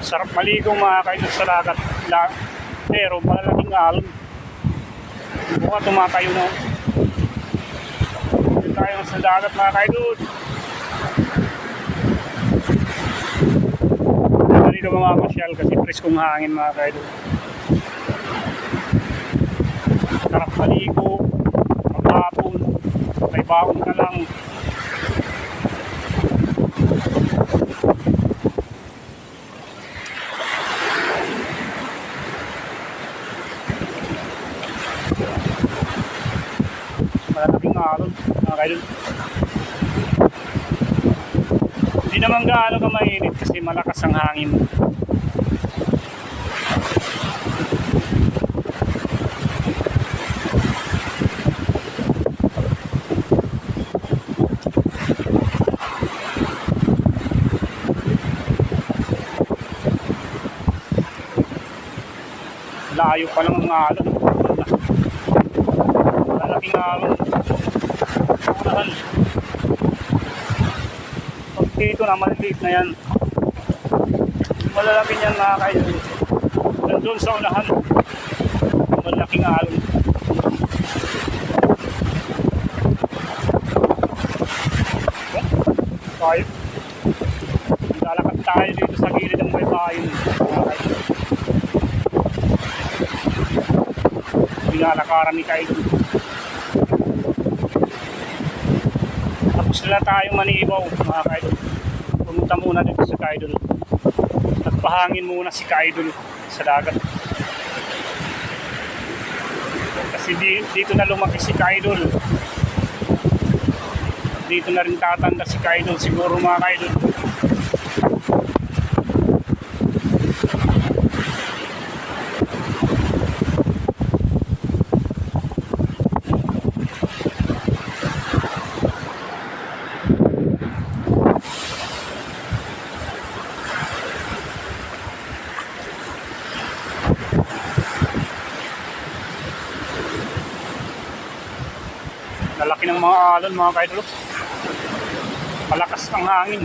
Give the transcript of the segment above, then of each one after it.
Sarap maligo mga kaidol sa dagat. Pero malalaking alon. Buka tumatayo na. Dito tayo sa dagat mga kaidol. Dito mga masyal kasi preskong hangin mga kaidol. Sarap maligo. Maghapon. May baon ka lang. Malalaking alon mga kaidol. Hindi naman gaano ka mainit kasi malakas ang hangin. Layo pa lang ang alon. Malalaking alon. Unahan. Pag dito na maliliit na yan. Malalaki yan mga kaidol. Nandun sa unahan. Malalaking alon. Tayo. Lalakad tayo dito sa gilid ng may bayan. Pinalakaran ni kaidol. Tapos na tayo manibaw mga kaidol. Pumunta muna dito sa kaidol. Nagpahangin muna si kaidol sa dagat. Kasi dito na lumaki si kaidol. Dito na rin tatanda si kaidol siguro mga kaidol. Lalaki ng mga alon mga kaidol. Malakas ang hangin.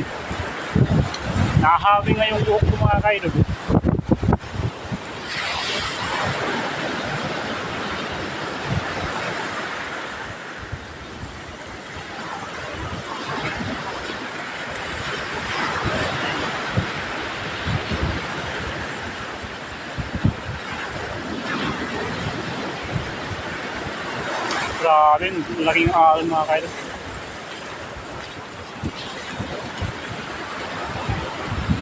Nahahawi nga yung buhok ko mga kaidol. Grabe, laking alon mga kaidol.